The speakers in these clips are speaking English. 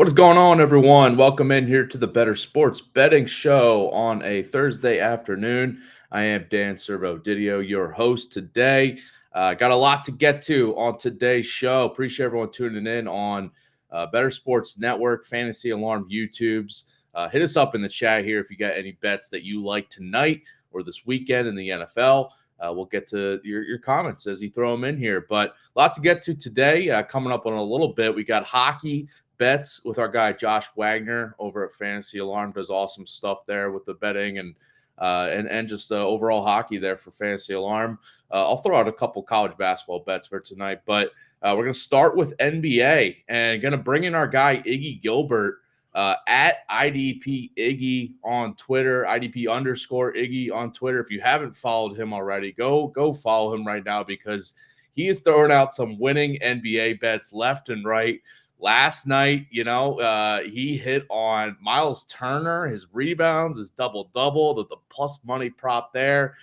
What is going on, everyone? Welcome in here to the Bettor Sports Betting Show on a Thursday afternoon. I am Dan Servodidio, your host today. Got a lot to get to on today's show. Appreciate everyone tuning in on Bettor Sports Network, Fantasy Alarm YouTubes. Hit us up in the chat here if you got any bets that you like tonight or this weekend in the NFL. We'll get to your comments as you throw them in here. But a lot to get to today. Coming up on a little bit, we got hockey bets with our guy Josh Wagner over at Fantasy Alarm. Does awesome stuff there with the betting and just overall hockey there for Fantasy Alarm. I'll throw out a couple college basketball bets for tonight, but we're going to start with NBA and going to bring in our guy Iggy Gilbert at IDP Iggy on Twitter, IDP _ Iggy on Twitter. If you haven't followed him already, go follow him right now because he is throwing out some winning NBA bets left and right. Last night, he hit on Miles Turner, his rebounds, his double-double, the plus money prop there.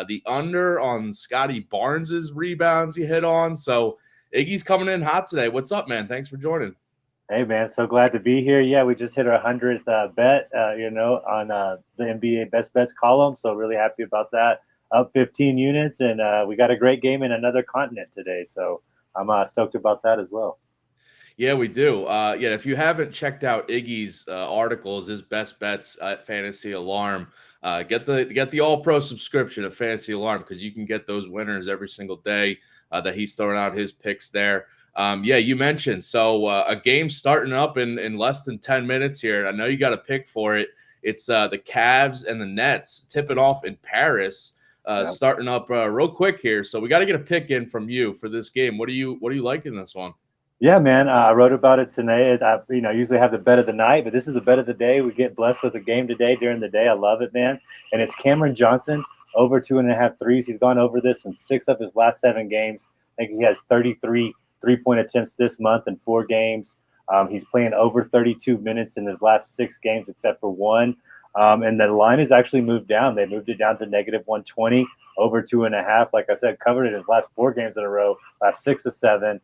The under on Scotty Barnes's rebounds he hit on. So Iggy's coming in hot today. What's up, man? Thanks for joining. Hey, man, so glad to be here. Yeah, we just hit our 100th bet, on the NBA Best Bets column. So really happy about that. Up 15 units, and we got a great game in another continent today. So I'm stoked about that as well. Yeah, we do. If you haven't checked out Iggy's articles, his best bets at Fantasy Alarm, get the All Pro subscription at Fantasy Alarm because you can get those winners every single day that he's throwing out his picks there. You mentioned a game starting up in less than 10 minutes here. I know you got a pick for it. It's the Cavs and the Nets tipping off in Paris, starting up real quick here. So we got to get a pick in from you for this game. What do you like in this one? Yeah, man, I wrote about it today. I usually have the bet of the night, but this is the bet of the day. We get blessed with a game today during the day. I love it, man. And it's Cameron Johnson over 2.5 threes. He's gone over this in 6 of his last 7 games. I think he has 33 3-point attempts this month in 4 games. He's playing over 32 minutes in his last 6 games except for 1. And the line has actually moved down. They moved it down to -120, over 2.5. Like I said, covered in his last 4 games in a row, last 6 of 7.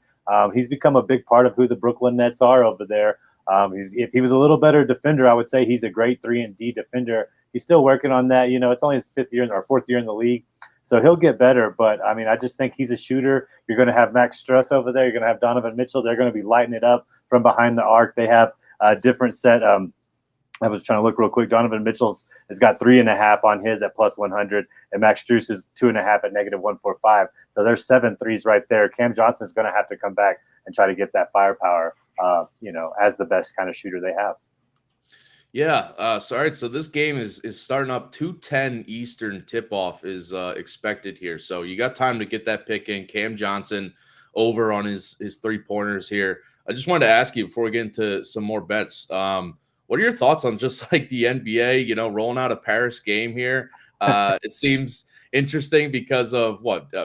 He's become a big part of who the Brooklyn Nets are over there. If he was a little better defender, I would say he's a great 3-and-D defender. He's still working on that. It's only his 5th year or 4th year in the league, so he'll get better. But, I just think he's a shooter. You're going to have Max Strus over there. You're going to have Donovan Mitchell. They're going to be lighting it up from behind the arc. They have a different set. I was trying to look real quick. Donovan Mitchell's has got 3.5 on his at +100, and Max Strus is 2.5 at -145. So there's 7 threes right there. Cam Johnson's going to have to come back and try to get that firepower, as the best kind of shooter they have. Yeah. All right. So this game is starting up 2:10 Eastern. Tip-off is expected here. So you got time to get that pick in. Cam Johnson over on his 3-pointers here. I just wanted to ask you before we get into some more bets. What are your thoughts on just like the NBA, rolling out a Paris game here? It seems interesting because of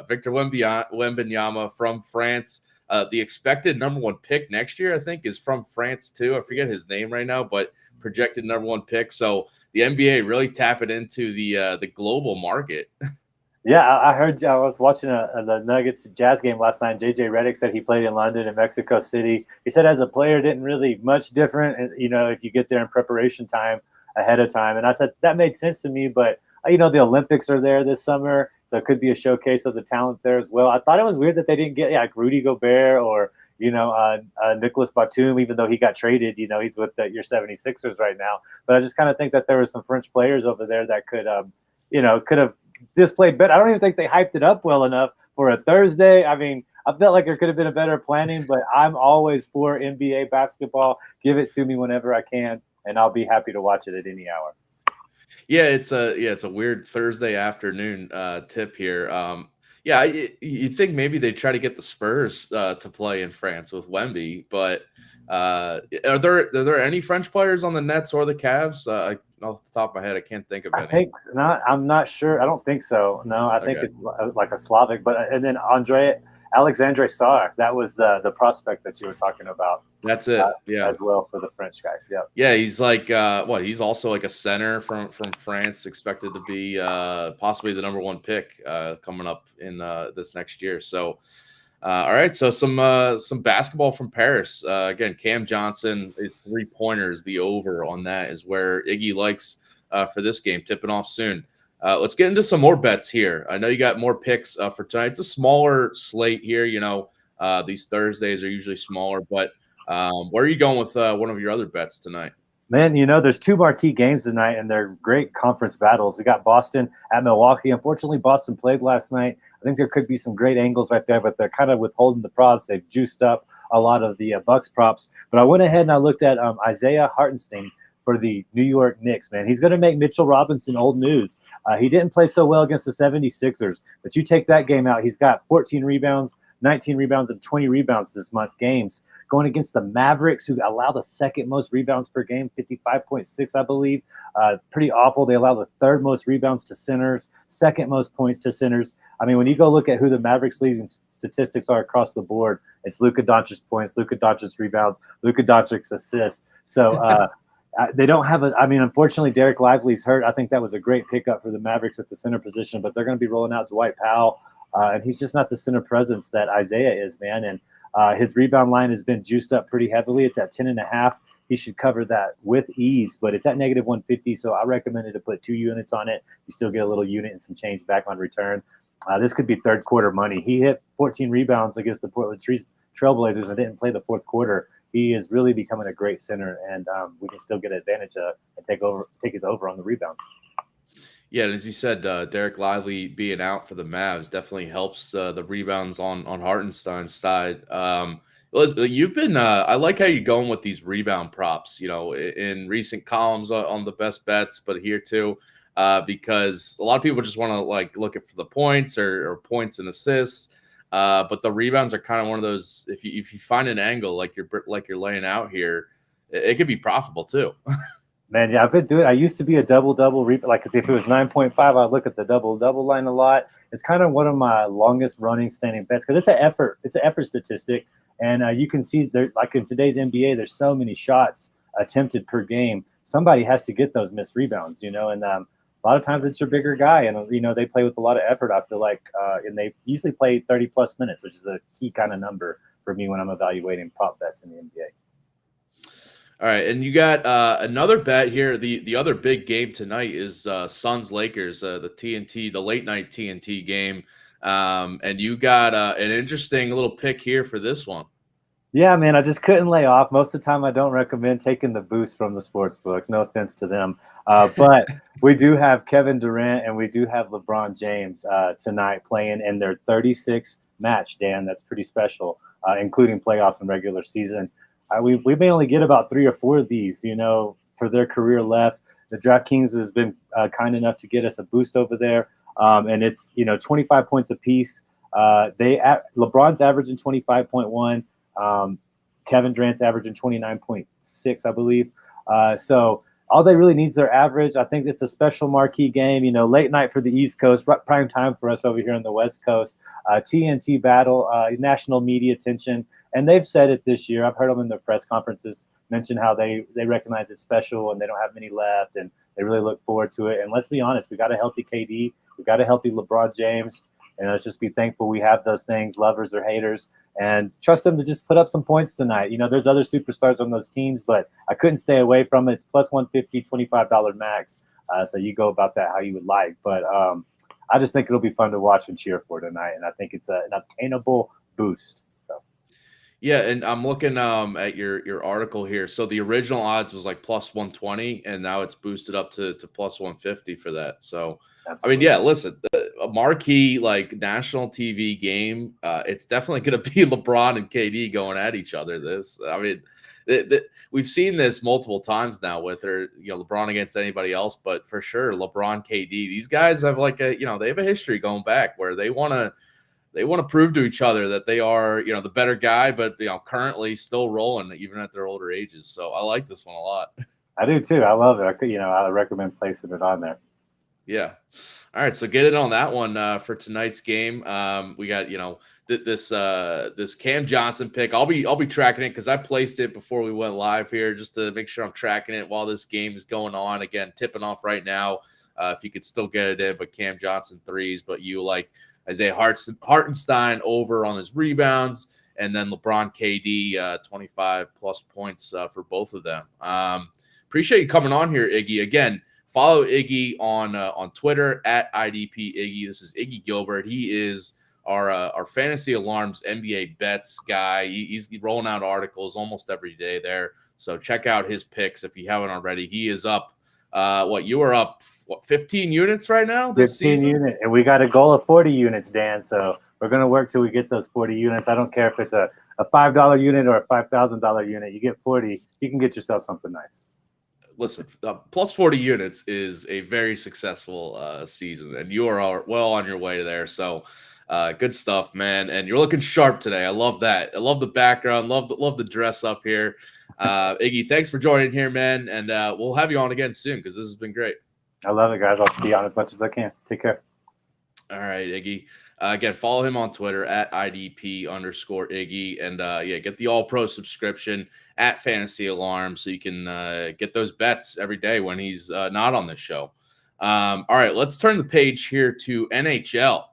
Victor Wembanyama from France. The expected number 1 pick next year, I think, is from France too. I forget his name right now, but projected number 1 pick. So the NBA really tapping into the global market. Yeah, I heard. I was watching the Nuggets Jazz game last night. JJ Redick said he played in London and Mexico City. He said as a player, didn't really much different. If you get there in preparation time ahead of time. And I said that made sense to me. But the Olympics are there this summer, so it could be a showcase of the talent there as well. I thought it was weird that they didn't get like Rudy Gobert or Nicholas Batum, even though he got traded. He's with your 76ers right now. But I just kind of think that there were some French players over there that could have displayed better. I don't even think they hyped it up well enough for a Thursday. I felt like there could have been a better planning, but I'm always for NBA basketball. Give it to me whenever I can, and I'll be happy to watch it at any hour. Yeah, it's a weird Thursday afternoon tip here. You think maybe they try to get the Spurs to play in France with Wemby, but are there any French players on the Nets or the Cavs? Off the top of my head, I can't think of any. I think not. I'm not sure. I don't think so. No, I think it's like a Slavic. But and then Alexandre Sarr, that was the prospect that you were talking about. That's it. As well for the French guys. Yeah. Yeah, he's like he's also like a center from France, expected to be possibly the number 1 pick coming up in this next year. So All right, so some basketball from Paris. Again, Cam Johnson is 3-pointers. The over on that is where Iggy likes for this game. Tipping off soon. Let's get into some more bets here. I know you got more picks for tonight. It's a smaller slate here. These Thursdays are usually smaller, but where are you going with one of your other bets tonight? Man, there's two marquee games tonight, and they're great conference battles. We got Boston at Milwaukee. Unfortunately, Boston played last night. I think there could be some great angles right there, but they're kind of withholding the props. They've juiced up a lot of the Bucks props. But I went ahead and I looked at Isaiah Hartenstein for the New York Knicks, man. He's going to make Mitchell Robinson old news. He didn't play so well against the 76ers, but you take that game out, he's got 14 rebounds, 19 rebounds, and 20 rebounds this month games. Going against the Mavericks, who allow the second most rebounds per game, 55.6, I believe. Pretty awful. They allow the third most rebounds to centers, second most points to centers. I mean, when you go look at who the Mavericks' leading statistics are across the board, it's Luka Doncic's points, Luka Doncic's rebounds, Luka Doncic's assists. So they don't have unfortunately, Derek Lively's hurt. I think that was a great pickup for the Mavericks at the center position, but they're going to be rolling out Dwight Powell, and he's just not the center presence that Isaiah is, man. And his rebound line has been juiced up pretty heavily. It's at 10.5. He should cover that with ease, but it's at negative 150, so I recommended to put 2 units on it. You still get a little unit and some change back on return. This could be third quarter money. He hit 14 rebounds against the Portland Trailblazers and didn't play the fourth quarter. He is really becoming a great center, and we can still get advantage and take his over on the rebounds. Yeah, and as you said, Derek Lively being out for the Mavs definitely helps the rebounds on Hartenstein's side. You've been I like how you're going with these rebound props, in recent columns on the best bets, but here too, because a lot of people just want to look at for the points or points and assists. But the rebounds are kind of one of those. If you find an angle like you're laying out here, it could be profitable too. Man, yeah, I've been doing. I used to be a double-double. Like if it was 9.5, I'd look at the double-double line a lot. It's kind of one of my longest-running standing bets because it's an effort. It's an effort statistic, and you can see there, like in today's NBA, there's so many shots attempted per game. Somebody has to get those missed rebounds, and a lot of times it's your bigger guy, and they play with a lot of effort. I feel like, and they usually play 30+ minutes, which is a key kind of number for me when I'm evaluating prop bets in the NBA. All right, and you got another bet here. The other big game tonight is Suns Lakers, the TNT, the late night TNT game, and you got an interesting little pick here for this one. Yeah, man, I just couldn't lay off. Most of the time, I don't recommend taking the boost from the sports books. No offense to them, but we do have Kevin Durant and we do have LeBron James tonight playing in their 36th match. Dan, that's pretty special, including playoffs and regular season. We may only get about 3 or 4 of these, for their career left. The DraftKings has been kind enough to get us a boost over there, and it's 25 points apiece. LeBron's averaging 25.1. Kevin Durant's averaging 29.6, I believe. So all they really need is their average. I think it's a special marquee game. Late night for the East Coast, prime time for us over here on the West Coast. TNT battle, national media attention. And they've said it this year. I've heard them in their press conferences mention how they recognize it's special and they don't have many left and they really look forward to it. And let's be honest, we got a healthy KD, we got a healthy LeBron James, and let's just be thankful we have those things, lovers or haters, and trust them to just put up some points tonight. There's other superstars on those teams, but I couldn't stay away from it. It's plus 150, $25 max. So you go about that how you would like. But I just think it'll be fun to watch and cheer for tonight, and I think it's an obtainable boost. Yeah, and I'm looking at your article here. So the original odds was like plus 120, and now it's boosted up to plus 150 for that. So, absolutely. Yeah, listen, a marquee national TV game. It's definitely going to be LeBron and KD going at each other. We've seen this multiple times now with LeBron against anybody else, but for sure LeBron, KD. These guys have they have a history going back where they want to prove to each other that they are, the better guy, but currently still rolling even at their older ages. So I like this one a lot. I do too. I love it. I recommend placing it on there. Yeah. All right. So get it on that one for tonight's game. We got this Cam Johnson pick. I'll be tracking it because I placed it before we went live here just to make sure I'm tracking it while this game is going on. Again, tipping off right now. If you could still get it in, but Cam Johnson threes, but you like Isaiah Hartenstein over on his rebounds, and then LeBron KD 25 plus points for both of them. Appreciate you coming on here, Iggy. Again, follow Iggy on Twitter at IDP Iggy. This is Iggy Gilbert. He is our Fantasy Alarms NBA bets guy. He's rolling out articles almost every day there. So check out his picks if you haven't already. He is up. You were up 15 units right now this 15 season? units, and we got a goal of 40 units, Dan. So we're going to work till we get those 40 units. I don't care if it's a $5 unit or a $5,000 unit. You get 40, you can get yourself something nice. Listen, plus 40 units is a very successful season, and you are well on your way there. So good stuff, man. And you're looking sharp today. I love that. I love the background. Love the dress up here. Iggy, thanks for joining here, man. And we'll have you on again soon because this has been great. I love it, guys. I'll be on as much as I can. Take care. All right, Iggy. Again, follow him on Twitter at IDP_Iggy. And get the All-Pro subscription at Fantasy Alarm so you can get those bets every day when he's not on this show. All right, let's turn the page here to NHL.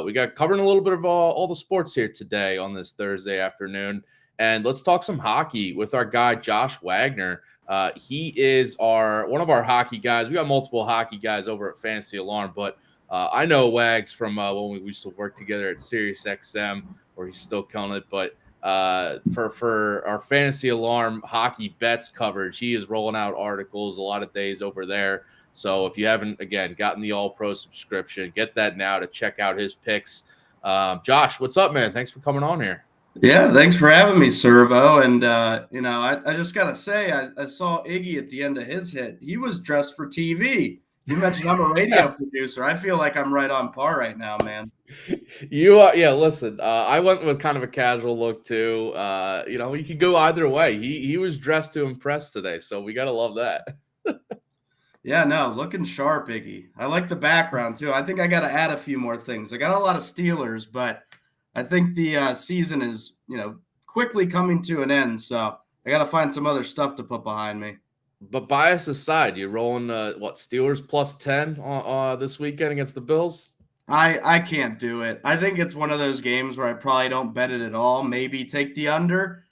We got covering a little bit of all the sports here today on this Thursday afternoon. And let's talk some hockey with our guy, Josh Wagner. He is one of our hockey guys. We got multiple hockey guys over at Fantasy Alarm, but I know Wags from when we used to work together at Sirius XM, where he's still killing it. But for our Fantasy Alarm hockey bets coverage, he is rolling out articles a lot of days over there. So if you haven't, again, gotten the All-Pro subscription, get that now to check out his picks. Josh, what's up, man? Thanks for coming on here. Yeah, thanks for having me, Servo. And, I just got to say, I saw Iggy at the end of his hit. He was dressed for TV. You mentioned I'm a radio producer. I feel like I'm right on par right now, man. You are, yeah, listen, I went with kind of a casual look, too. You could go either way. He was dressed to impress today, so we got to love that. Yeah, no, looking sharp, Iggy. I like the background, too. I think I got to add a few more things. I got a lot of Steelers, but I think the season is, quickly coming to an end, so I got to find some other stuff to put behind me. But bias aside, you're rolling Steelers plus 10 this weekend against the Bills? I can't do it. I think it's one of those games where I probably don't bet it at all. Maybe take the under.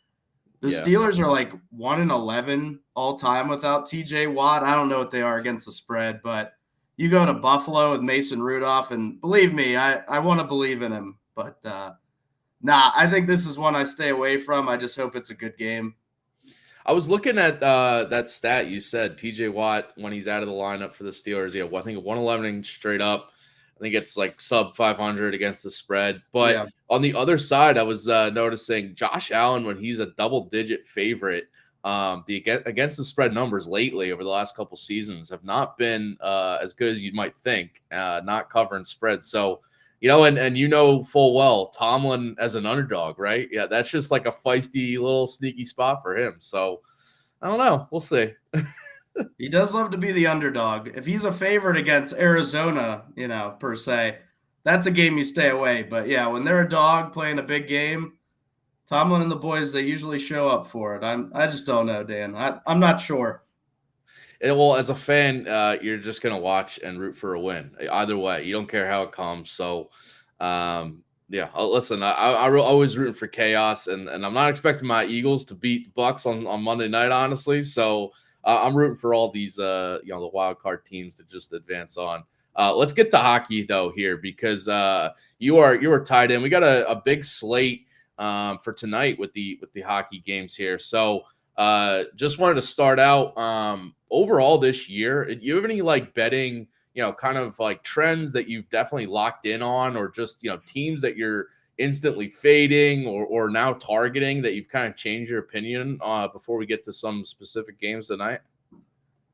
The Steelers are like 1-11 all time without TJ Watt. I don't know what they are against the spread, but you go to Buffalo with Mason Rudolph, and believe me, I want to believe in him. But I think this is one I stay away from. I just hope it's a good game. I was looking at that stat you said, TJ Watt, when he's out of the lineup for the Steelers. Yeah, I think 111 straight up. I think it's like sub 500 against the spread. But on the other side, I was noticing Josh Allen, when he's a double-digit favorite, the against the spread numbers lately over the last couple seasons have not been as good as you might think, not covering spreads. So, and full well Tomlin as an underdog, right? Yeah, that's just like a feisty little sneaky spot for him. So I don't know. We'll see. He does love to be the underdog. If he's a favorite against Arizona, per se, that's a game you stay away. But yeah, when they're a dog playing a big game, Tomlin and the boys, they usually show up for it. I just don't know, Dan. I'm not sure. Well, as a fan, you're just going to watch and root for a win. Either way, you don't care how it comes. So, listen, I always rooting for chaos, and I'm not expecting my Eagles to beat the Bucks on Monday night, honestly. So I'm rooting for all these, the wild card teams to just advance on. Let's get to hockey, though, here, because you are tied in. We got a big slate for tonight with the hockey games here. So just wanted to start out overall this year. Do you have any betting, kind of like trends that you've definitely locked in on, or just, teams that you're instantly fading or now targeting that you've kind of changed your opinion before we get to some specific games tonight?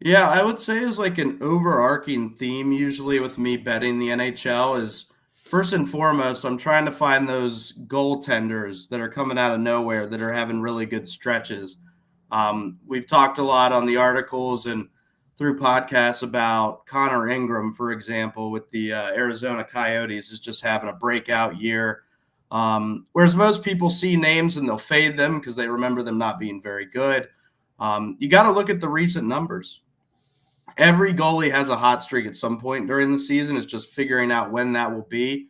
Yeah, I would say is like an overarching theme usually with me betting the NHL is, first and foremost, I'm trying to find those goaltenders that are coming out of nowhere that are having really good stretches. We've talked a lot on the articles and through podcasts about Connor Ingram, for example, with the Arizona Coyotes is just having a breakout year. Whereas most people see names and they'll fade them because they remember them not being very good. You got to look at the recent numbers. Every goalie has a hot streak at some point during the season. It's just figuring out when that will be.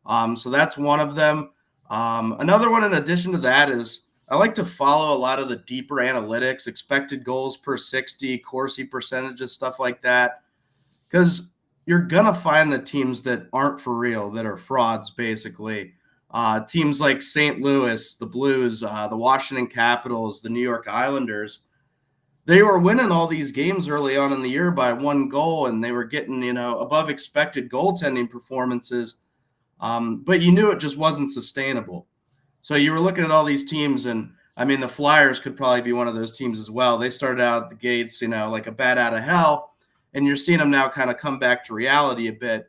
So that's one of them. Another one in addition to that is I like to follow a lot of the deeper analytics, expected goals per 60, Corsi percentages, stuff like that. Because you're going to find the teams that aren't for real, that are frauds, basically. Teams like St. Louis, the Blues, the Washington Capitals, the New York Islanders, they were winning all these games early on in the year by 1 goal, and they were getting, above expected goaltending performances. But you knew it just wasn't sustainable. So you were looking at all these teams, and I mean, the Flyers could probably be one of those teams as well. They started out the gates, like a bat out of hell, and you're seeing them now kind of come back to reality a bit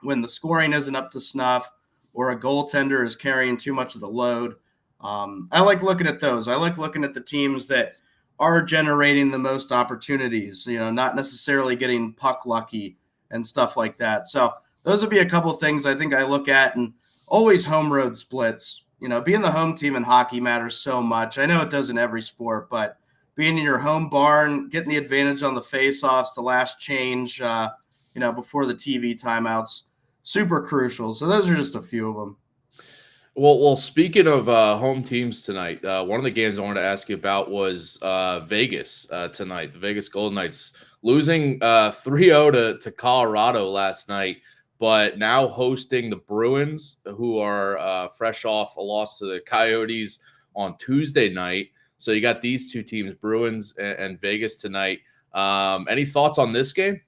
when the scoring isn't up to snuff or a goaltender is carrying too much of the load. I like looking at those. I like looking at the teams that are generating the most opportunities, not necessarily getting puck lucky and stuff like that. So those would be a couple of things I think I look at, and always home road splits. Being the home team in hockey matters so much. I know it does in every sport, but being in your home barn, getting the advantage on the face-offs, the last change, before the TV timeouts, super crucial. So those are just a few of them. Well, speaking of home teams tonight, one of the games I wanted to ask you about was Vegas tonight. The Vegas Golden Knights losing 3-0 to Colorado last night, but now hosting the Bruins, who are fresh off a loss to the Coyotes on Tuesday night. So you got these two teams, Bruins and Vegas tonight. Any thoughts on this game?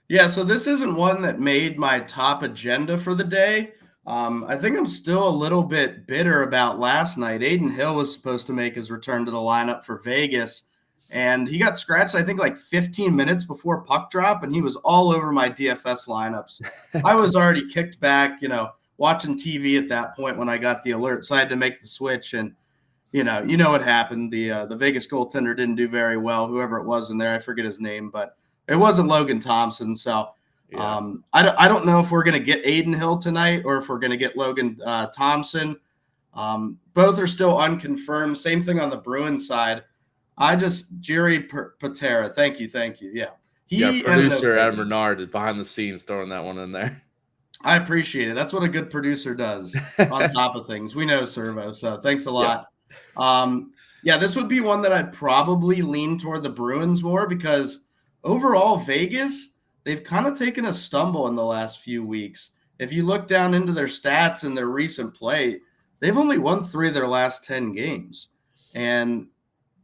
Yeah, so this isn't one that made my top agenda for the day. I think I'm still a little bit bitter about last night. Aiden Hill was supposed to make his return to the lineup for Vegas, and he got scratched, I think, like 15 minutes before puck drop, and he was all over my DFS lineups. I was already kicked back, watching TV at that point when I got the alert, so I had to make the switch, and you know what happened. The Vegas goaltender didn't do very well, whoever it was in there. I forget his name, but it wasn't Logan Thompson, so – yeah. I don't know if we're going to get Aiden Hill tonight or if we're going to get Logan Thompson. Both are still unconfirmed. Same thing on the Bruins side. Jerry Patera. Thank you. Yeah. Producer Adam Bernard is behind the scenes throwing that one in there. I appreciate it. That's what a good producer does on top of things. We know Servo, so thanks a lot. Yeah, this would be one that I'd probably lean toward the Bruins more because overall Vegas – they've kind of taken a stumble in the last few weeks. If you look down into their stats and their recent play, they've only won 3 of their last 10 games. And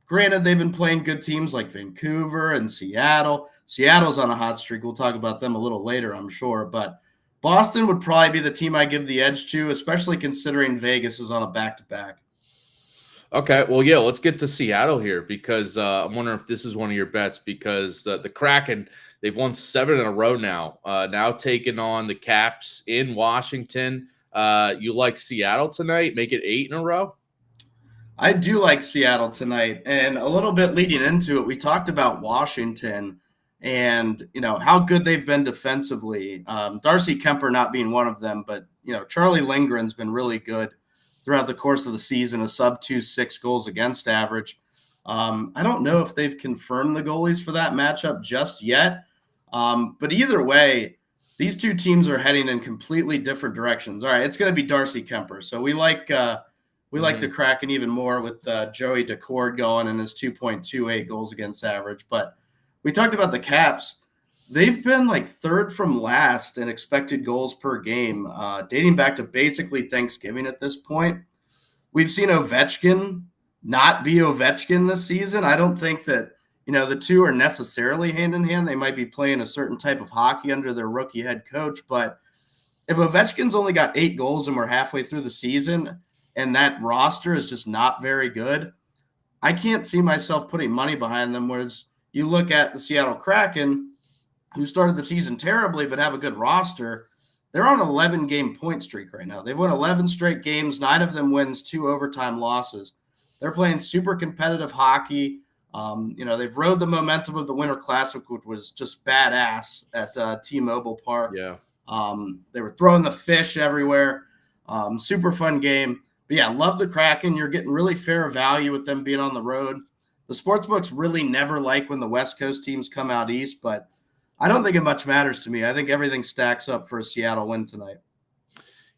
granted, they've been playing good teams like Vancouver and Seattle. Seattle's on a hot streak. We'll talk about them a little later, I'm sure. But Boston would probably be the team I give the edge to, especially considering Vegas is on a back-to-back. Okay, well, yeah, let's get to Seattle here because I'm wondering if this is one of your bets because the Kraken – they've won 7 in a row now. Now taking on the Caps in Washington. You like Seattle tonight? Make it 8 in a row? I do like Seattle tonight. And a little bit leading into it, we talked about Washington and, how good they've been defensively. Darcy Kemper not being one of them, but, Charlie Lindgren's been really good throughout the course of the season, a sub-2.6 goals against average. I don't know if they've confirmed the goalies for that matchup just yet. But either way, these two teams are heading in completely different directions. All right, it's going to be Darcy Kemper. So we like the Kraken even more with Joey Decord going and his 2.28 goals against average. But we talked about the Caps. They've been like 3rd from last in expected goals per game, dating back to basically Thanksgiving at this point. We've seen Ovechkin not be Ovechkin this season. I don't think that, the two are necessarily hand in hand. They might be playing a certain type of hockey under their rookie head coach. But if Ovechkin's only got 8 goals and we're halfway through the season and that roster is just not very good, I can't see myself putting money behind them. Whereas you look at the Seattle Kraken, who started the season terribly but have a good roster, they're on an 11-game point streak right now. They've won 11 straight games, 9 of them wins, 2 overtime losses. They're playing super competitive hockey. They've rode the momentum of the Winter Classic, which was just badass at T-Mobile Park. Yeah. They were throwing the fish everywhere. Super fun game. But yeah, love the Kraken. You're getting really fair value with them being on the road. The sportsbooks really never like when the West Coast teams come out east, but I don't think it much matters to me. I think everything stacks up for a Seattle win tonight.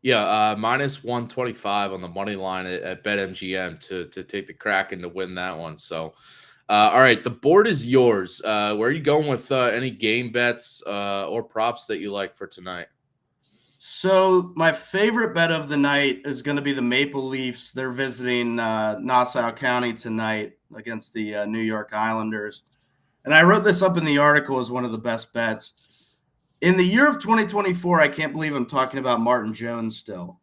Yeah, minus 125 on the money line at BetMGM to take the Kraken to win that one. So, all right, the board is yours. Where are you going with any game bets or props that you like for tonight? So my favorite bet of the night is going to be the Maple Leafs. They're visiting Nassau County tonight against the New York Islanders. And I wrote this up in the article as one of the best bets. In the year of 2024, I can't believe I'm talking about Martin Jones still.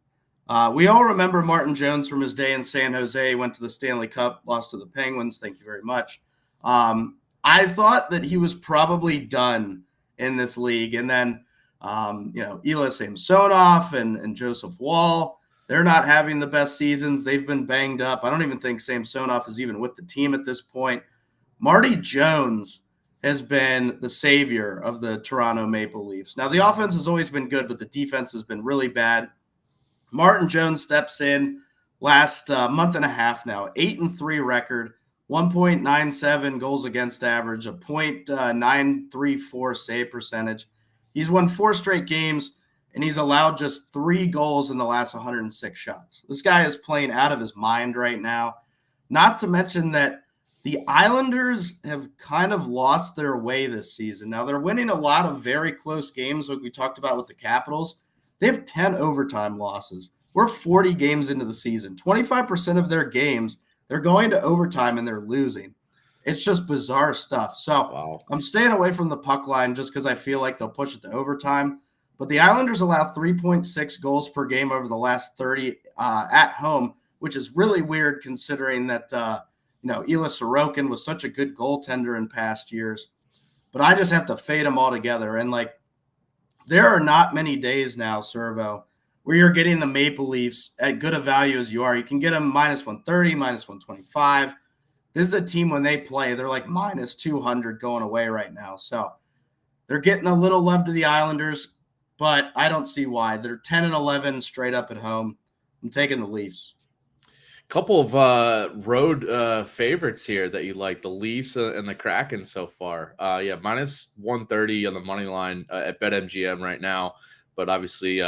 We all remember Martin Jones from his day in San Jose, went to the Stanley Cup, lost to the Penguins. Thank you very much. I thought that he was probably done in this league. And then, Ilya Samsonov and Joseph Wall, they're not having the best seasons. They've been banged up. I don't even think Samsonov is even with the team at this point. Marty Jones has been the savior of the Toronto Maple Leafs. Now, the offense has always been good, but the defense has been really bad. Martin Jones steps in last month and a half now, 8-3 record, 1.97 goals against average, a .934 save percentage. He's won 4 straight games, and he's allowed just 3 goals in the last 106 shots. This guy is playing out of his mind right now. Not to mention that the Islanders have kind of lost their way this season. Now, they're winning a lot of very close games, like we talked about with the Capitals. They have 10 overtime losses. We're 40 games into the season. 25% of their games, they're going to overtime and they're losing. It's just bizarre stuff. So I'm staying away from the puck line just because I feel like they'll push it to overtime. But the Islanders allow 3.6 goals per game over the last 30 at home, which is really weird considering that Ilya Sorokin was such a good goaltender in past years. But I just have to fade them all together. And, there are not many days now, Servo, where you're getting the Maple Leafs at good a value as you are. You can get them minus 130, minus 125. This is a team when they play, they're like minus 200 going away right now. So they're getting a little love to the Islanders, but I don't see why. They're 10-11 straight up at home. I'm taking the Leafs. Couple of road favorites here that you like, the Leafs and the Kraken so far. Minus 130 on the money line at BetMGM right now. But obviously,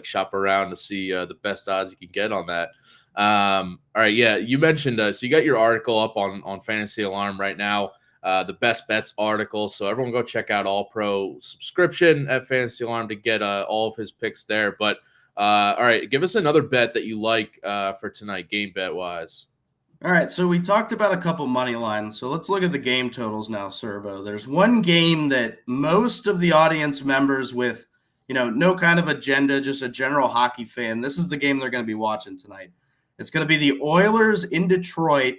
shop around to see the best odds you can get on that. All right, you mentioned, so you got your article up on Fantasy Alarm right now, the best bets article. So everyone go check out All Pro subscription at Fantasy Alarm to get all of his picks there. But all right, give us another bet that you like for tonight, game bet wise. All right, so we talked about a couple money lines. So let's look at the game totals now, Servo. There's one game that most of the audience members with, no kind of agenda, just a general hockey fan, this is the game they're going to be watching tonight. It's going to be the Oilers in Detroit,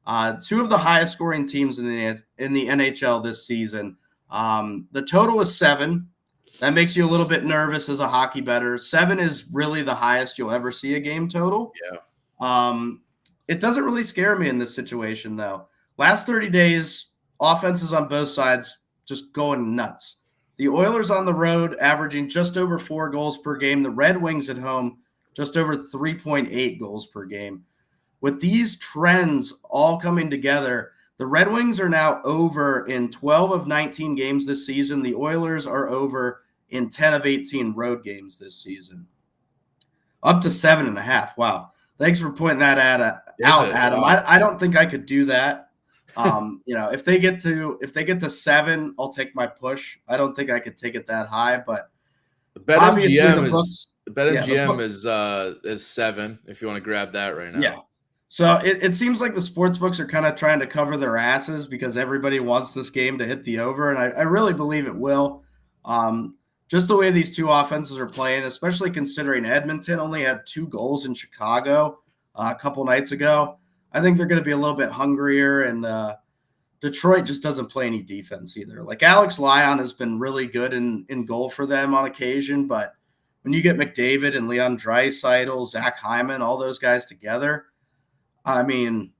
2 of the highest scoring teams in the NHL this season. The total is 7. That makes you a little bit nervous as a hockey bettor. 7 is really the highest you'll ever see a game total. Yeah. It doesn't really scare me in this situation, though. Last 30 days, offenses on both sides just going nuts. The Oilers on the road averaging just over 4 goals per game. The Red Wings at home just over 3.8 goals per game. With these trends all coming together, the Red Wings are now over in 12 of 19 games this season. The Oilers are over in 10 of 18 road games this season. Up to 7.5. Wow. Thanks for pointing that out, Adam. Wow. I don't think I could do that. If they get to 7, I'll take my push. I don't think I could take it that high, but the BetMGM is 7 if you want to grab that right now. Yeah. So it seems like the sports books are kind of trying to cover their asses because everybody wants this game to hit the over, and I really believe it will. Just the way these 2 offenses are playing, especially considering Edmonton only had 2 goals in Chicago a couple nights ago. I think they're going to be a little bit hungrier, and Detroit just doesn't play any defense either. Like Alex Lyon has been really good in goal for them on occasion, but when you get McDavid and Leon Draisaitl, Zach Hyman, all those guys together, I mean,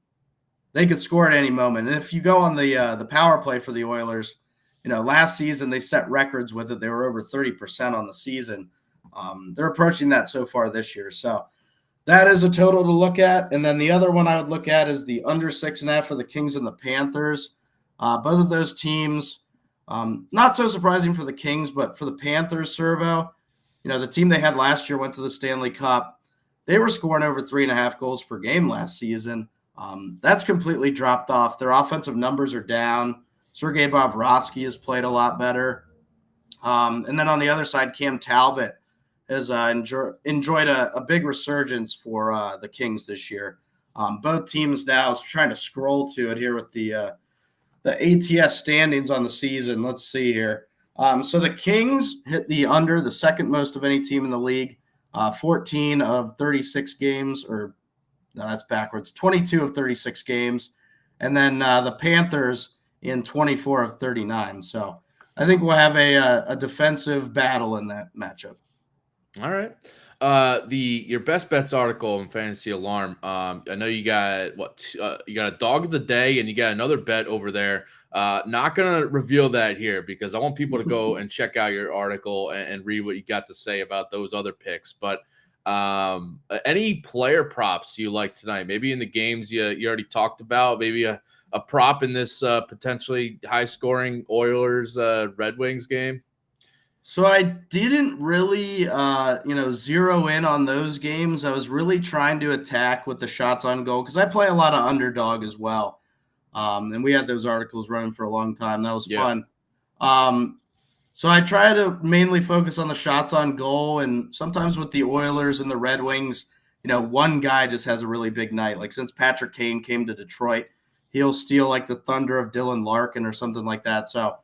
they could score at any moment. And if you go on the power play for the Oilers, last season they set records with it. They were over 30% on the season. They're approaching that so far this year. So that is a total to look at. And then the other one I would look at is the under 6.5 for the Kings and the Panthers. Both of those teams, not so surprising for the Kings, but for the Panthers, Servo, The team they had last year went to the Stanley Cup. They were scoring over 3.5 goals per game last season. That's completely dropped off. Their offensive numbers are down. Sergei Bobrovsky has played a lot better. And then on the other side, Cam Talbot has enjoyed a big resurgence for the Kings this year. Both teams now trying to scroll to it here with the ATS standings on the season. Let's see here. So the Kings hit the under, the second most of any team in the league, 14 of 36 games, or no, that's backwards, 22 of 36 games. And then the Panthers in 24 of 39. So I think we'll have a defensive battle in that matchup. All right. Your best bets article in Fantasy Alarm. I know you got you got a dog of the day and you got another bet over there. Not gonna reveal that here because I want people to go and check out your article and read what you got to say about those other picks. But any player props you like tonight? Maybe in the games you already talked about. Maybe a prop in this potentially high scoring Oilers Red Wings game. So I didn't really, zero in on those games. I was really trying to attack with the shots on goal because I play a lot of underdog as well. And we had those articles running for a long time. That was fun. So I try to mainly focus on the shots on goal. And sometimes with the Oilers and the Red Wings, one guy just has a really big night. Like since Patrick Kane came to Detroit, he'll steal like the thunder of Dylan Larkin or something like that. So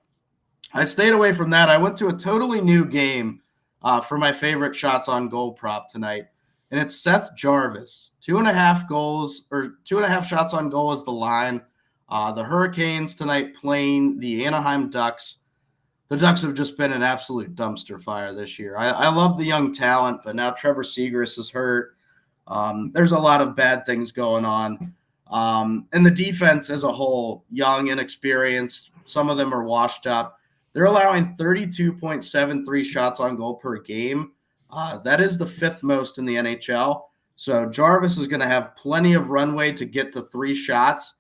I stayed away from that. I went to a totally new game for my favorite shots on goal prop tonight, and it's Seth Jarvis. 2.5 goals or 2.5 shots on goal is the line. The Hurricanes tonight playing the Anaheim Ducks. The Ducks have just been an absolute dumpster fire this year. I love the young talent, but now Trevor Zegras is hurt. There's a lot of bad things going on. And the defense as a whole, young, inexperienced. Some of them are washed up. They're allowing 32.73 shots on goal per game. That is the 5th most in the NHL. So Jarvis is going to have plenty of runway to get to 3 shots.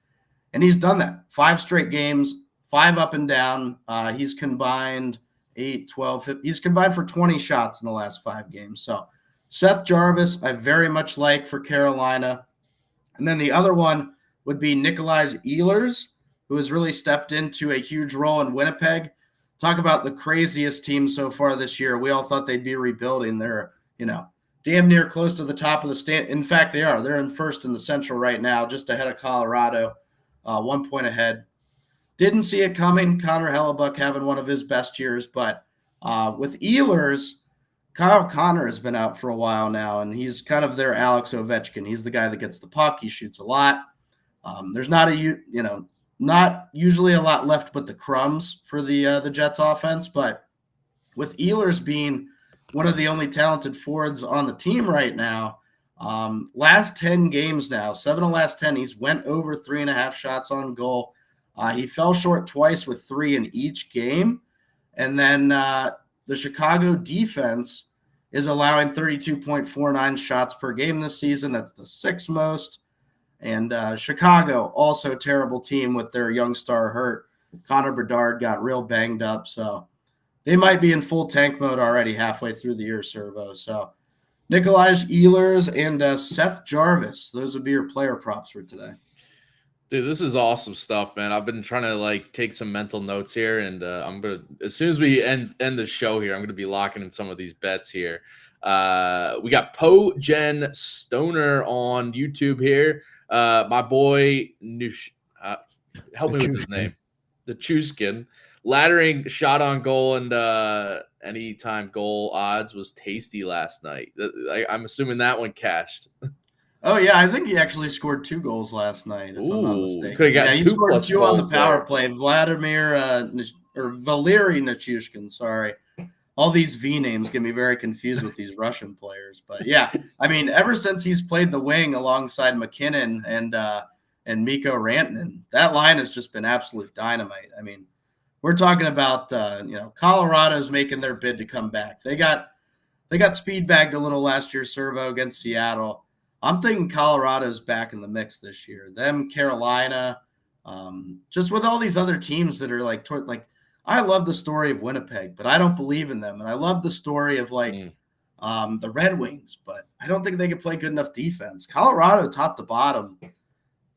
And he's done that. 5 straight games, 5 up and down. He's combined 8, 12, 15. He's combined for 20 shots in the last 5 games. So Seth Jarvis, I very much like for Carolina. And then the other one would be Nikolai Ehlers, who has really stepped into a huge role in Winnipeg. Talk about the craziest team so far this year. We all thought they'd be rebuilding. They're, damn near close to the top of the stand. In fact, they are. They're in first in the Central right now, just ahead of Colorado, 1 point ahead. Didn't see it coming. Connor Hellebuck having one of his best years. But with Ehlers, Kyle Connor has been out for a while now, and he's kind of their Alex Ovechkin. He's the guy that gets the puck. He shoots a lot. There's not not usually a lot left but the crumbs for the Jets offense. But with Ehlers being one of the only talented forwards on the team right now, last 10 games now, 7 of the last 10, he's went over 3.5 shots on goal. He fell short twice with 3 in each game. And then the Chicago defense is allowing 32.49 shots per game this season. That's the 6th most. And Chicago, also a terrible team with their young star hurt. Connor Bedard got real banged up. So they might be in full tank mode already halfway through the year, Servo. So Nikolai Ehlers and Seth Jarvis, those would be your player props for today. Dude, this is awesome stuff, man. I've been trying to take some mental notes here, and I'm gonna, as soon as we end the show here, I'm gonna be locking in some of these bets here. We got Poe Jen Stoner on YouTube here. My boy help me with his name. The Chuskin. Laddering shot on goal and anytime goal odds was tasty last night. I'm assuming that one cashed. Oh, yeah, I think he actually scored 2 goals last night, if I'm not mistaken. Could have got he 2 scored plus 2 on the goals power there. play. Valeri Nichushkin, sorry. All these V names get me very confused with these Russian players. But, yeah, I mean, ever since he's played the wing alongside McKinnon and Mikko Rantanen, that line has just been absolute dynamite. I mean, we're talking about, Colorado's making their bid to come back. They got speed bagged a little last year, Servo, against Seattle. I'm thinking Colorado's back in the mix this year. Them, Carolina, just with all these other teams that are I love the story of Winnipeg, but I don't believe in them. And I love the story of the Red Wings, but I don't think they can play good enough defense. Colorado, top to bottom,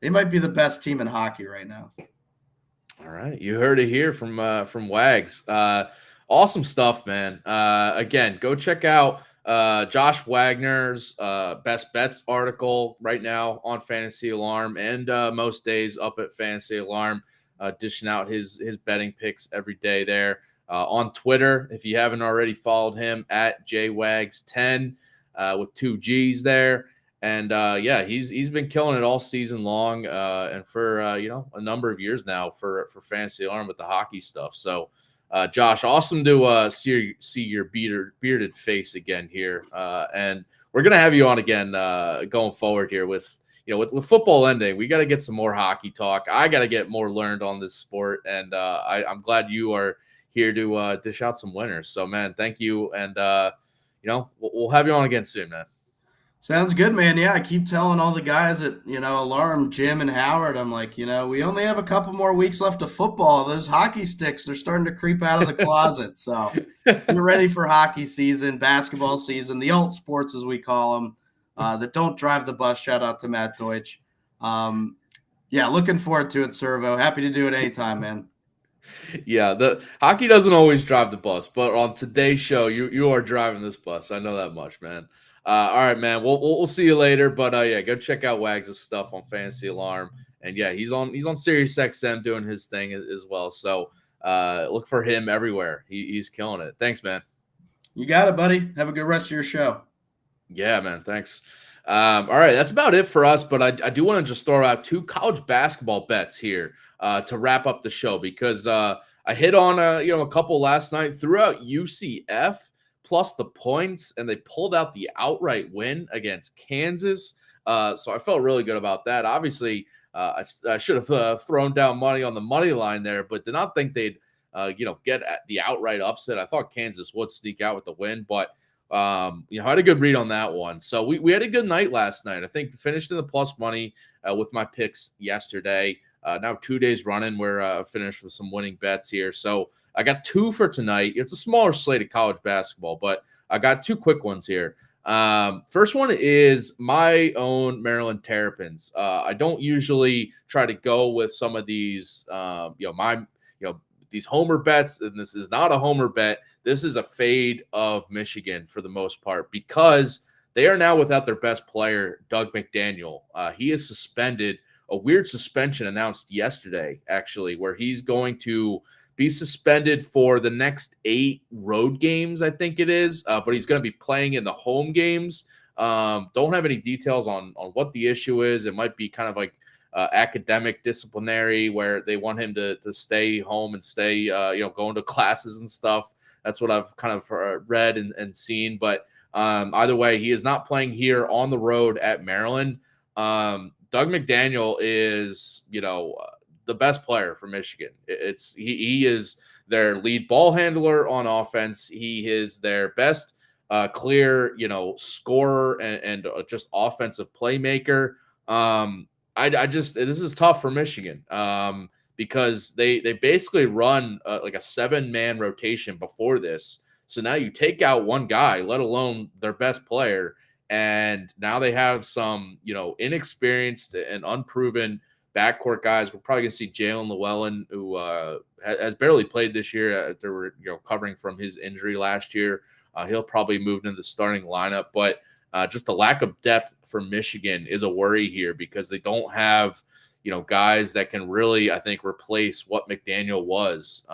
they might be the best team in hockey right now. All right, you heard it here from Wags. Awesome stuff, man. Again, go check out Josh Wagner's best bets article right now on Fantasy Alarm, and most days up at Fantasy Alarm, dishing out his betting picks every day there. On Twitter, if you haven't already followed him at jwags10 with 2 G's there. And yeah, he's been killing it all season long, and for a number of years now for Fantasy Alarm with the hockey stuff. So, Josh, awesome to see your bearded face again here, and we're gonna have you on again going forward here with with football ending. We got to get some more hockey talk. I got to get more learned on this sport, and I'm glad you are here to dish out some winners. So, man, thank you, and we'll have you on again soon, man. Sounds good, man. Yeah, I keep telling all the guys at, Alarm, Jim and Howard, I'm like, we only have a couple more weeks left of football. Those hockey sticks, they're starting to creep out of the closet. So get ready for hockey season, basketball season, the alt sports, as we call them, that don't drive the bus. Shout out to Matt Deutsch. Yeah, looking forward to it, Servo. Happy to do it anytime, man. Yeah, the hockey doesn't always drive the bus, but on today's show, you are driving this bus. I know that much, man. All right, man. We'll see you later. But yeah, go check out Wags' stuff on Fantasy Alarm, and yeah, he's on Sirius XM doing his thing as well. So look for him everywhere. He's killing it. Thanks, man. You got it, buddy. Have a good rest of your show. Yeah, man. Thanks. All right, that's about it for us. But I do want to just throw out 2 college basketball bets here to wrap up the show, because I hit on a couple last night, throughout UCF plus the points, and they pulled out the outright win against Kansas. So I felt really good about that. Obviously, I should have thrown down money on the money line there, but did not think they'd get at the outright upset. I thought Kansas would sneak out with the win, but I had a good read on that one. So we had a good night last night. I think finished in the plus money with my picks yesterday. Now 2 days running, we're finished with some winning bets here. So I got 2 for tonight. It's a smaller slate of college basketball, but I got 2 quick ones here. First one is my own Maryland Terrapins. I don't usually try to go with some of these, these homer bets, and this is not a homer bet. This is a fade of Michigan for the most part, because they are now without their best player, Doug McDaniel. He is suspended. A weird suspension announced yesterday, actually, where he's going to be suspended for the next 8 road games, I think it is, but he's going to be playing in the home games. Don't have any details on what the issue is. It might be kind of like academic disciplinary, where they want him to stay home and stay, going to classes and stuff. That's what I've kind of read and seen. But either way, he is not playing here on the road at Maryland. Doug McDaniel is, the best player for Michigan. He is their lead ball handler on offense. He is their best clear, scorer and just offensive playmaker. This is tough for Michigan because they basically run like a 7-man rotation before this. So now you take out one guy, let alone their best player, and now they have some, inexperienced and unproven backcourt guys. We're probably going to see Jalen Llewellyn, who has barely played this year. They were covering from his injury last year. He'll probably move into the starting lineup, but just the lack of depth for Michigan is a worry here, because they don't have guys that can really, I think, replace what McDaniel was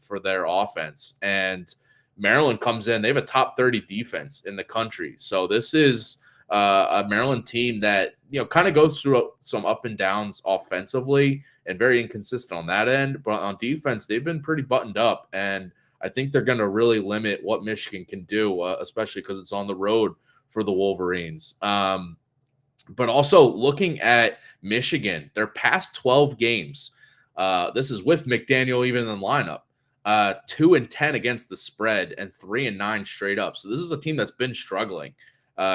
for their offense. And Maryland comes in, they have a top 30 defense in the country. So this is a Maryland team that, kind of goes through some up and downs offensively and very inconsistent on that end. But on defense, they've been pretty buttoned up. And I think they're going to really limit what Michigan can do, especially because it's on the road for the Wolverines. But also looking at Michigan, their past 12 games, this is with McDaniel even in the lineup, 2-10 against the spread and 3-9 straight up. So this is a team that's been struggling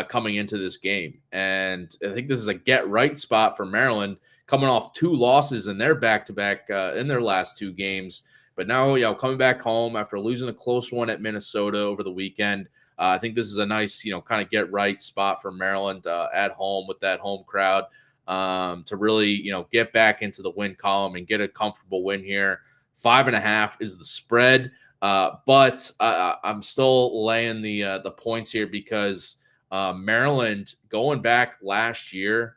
coming into this game. And I think this is a get right spot for Maryland, coming off 2 losses in their back-to-back in their last 2 games. But now, coming back home after losing a close one at Minnesota over the weekend, I think this is a nice, kind of get right spot for Maryland at home with that home crowd to really, get back into the win column and get a comfortable win here. 5.5 is the spread, but I'm still laying the points here because Maryland, going back last year,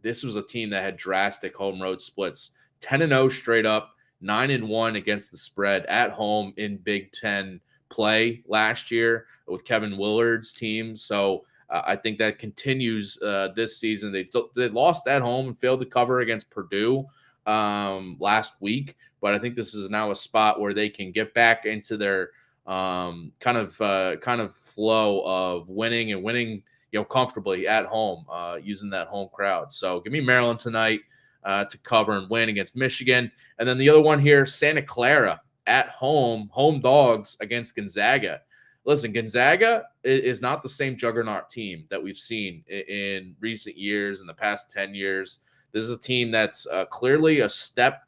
this was a team that had drastic home road splits. 10-0 straight up, 9-1 against the spread at home in Big Ten play last year with Kevin Willard's team. So I think that continues this season. They lost at home and failed to cover against Purdue last week, but I think this is now a spot where they can get back into their kind of flow of winning, comfortably at home using that home crowd. So give me Maryland tonight to cover and win against Michigan. And then the other one here, Santa Clara at home dogs against Gonzaga. Listen, Gonzaga is not the same juggernaut team that we've seen in recent years, in the past 10 years. This is a team that's clearly a step,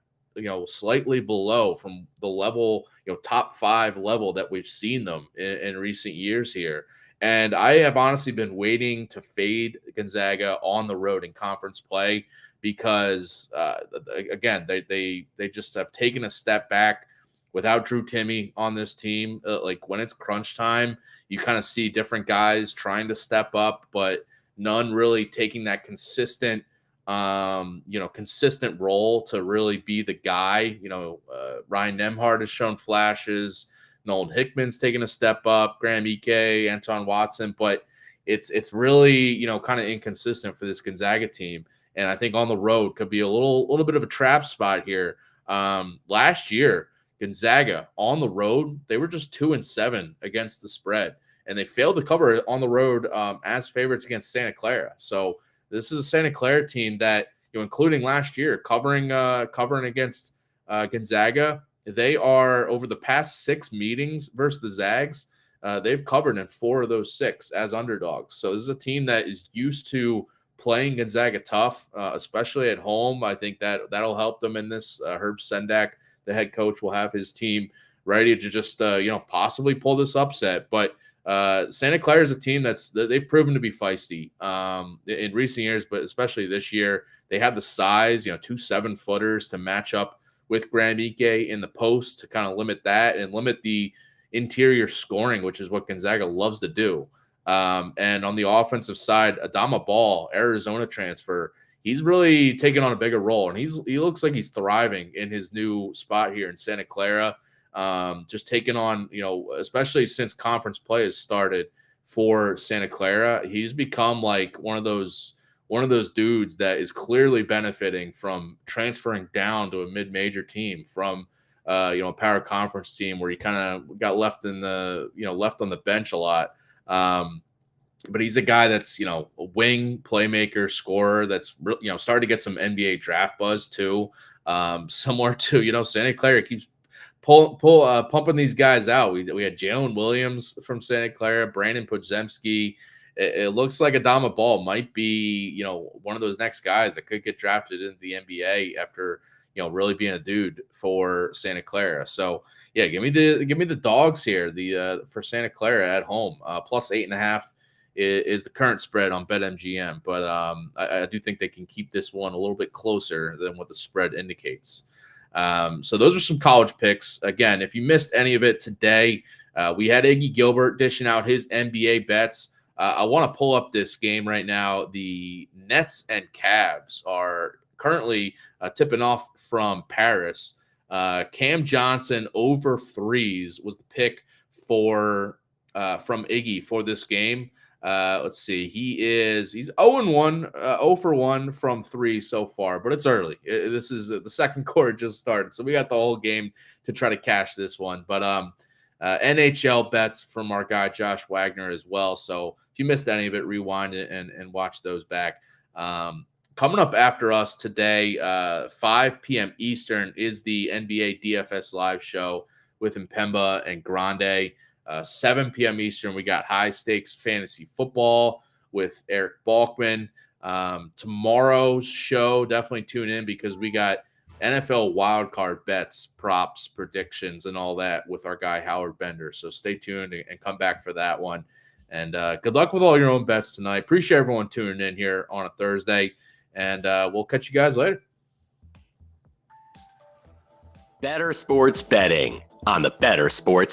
slightly below from the level, top 5 level that we've seen them in recent years here. And I have honestly been waiting to fade Gonzaga on the road in conference play because, again, they just have taken a step back without Drew Timme on this team. Like when it's crunch time, you kind of see different guys trying to step up, but none really taking that consistent role to really be the guy. Ryan Nembhard has shown flashes. Nolan Hickman's taken a step up, Graham Ike, Anton Watson, but it's really, kind of inconsistent for this Gonzaga team. And I think on the road could be a little bit of a trap spot here. Last year, Gonzaga on the road, they were just 2-7 against the spread, and they failed to cover on the road as favorites against Santa Clara. So this is a Santa Clara team that, including last year, covering against Gonzaga. They are, over the past 6 meetings versus the Zags, they've covered in 4 of those 6 as underdogs. So this is a team that is used to playing Gonzaga tough, especially at home. I think that'll help them in this. Herb Sendak, the head coach, will have his team ready to just possibly pull this upset. But Santa Clara is a team they've proven to be feisty in recent years, but especially this year. They have the size, 2 7-footers to match up with Graham Ike in the post to kind of limit that and limit the interior scoring, which is what Gonzaga loves to do. And on the offensive side, Adama Ball, Arizona transfer, he's really taken on a bigger role, and he looks like he's thriving in his new spot here in Santa Clara. Just taking on, especially since conference play has started for Santa Clara, he's become like one of those dudes that is clearly benefiting from transferring down to a mid-major team from a power conference team where he kind of got left on the bench a lot. But he's a guy that's, a wing playmaker, scorer that's, starting to get some NBA draft buzz too. Similar to, Santa Clara keeps pumping these guys out. We had Jalen Williams from Santa Clara, Brandon Podziemski. It looks like Adama Ball might be, one of those next guys that could get drafted into the NBA after, really being a dude for Santa Clara. So yeah, give me the dogs here. For Santa Clara at home, plus 8.5 is the current spread on BetMGM. But I do think they can keep this one a little bit closer than what the spread indicates. So those are some college picks. Again, if you missed any of it today, we had Iggy Gilbert dishing out his NBA bets. I want to pull up this game right now. The Nets and Cavs are currently tipping off from Paris. Cam Johnson over 3s was the pick from Iggy for this game. Let's see. He's 0-1, 0 for 1 from 3 so far, but it's early. This is the second quarter just started, so we got the whole game to try to cash this one. But NHL bets from our guy Josh Wagner as well. So if you missed any of it, rewind it and watch those back. Coming up after us today, 5 p.m. Eastern is the NBA DFS live show with Mpemba and Grande. 7 p.m. Eastern, we got high stakes fantasy football with Eric Balkman. Tomorrow's show, definitely tune in because we got NFL wildcard bets, props, predictions, and all that with our guy Howard Bender. So stay tuned and come back for that one. And good luck with all your own bets tonight. Appreciate everyone tuning in here on a Thursday. And we'll catch you guys later. Bettor Sports Betting on the Bettor Sports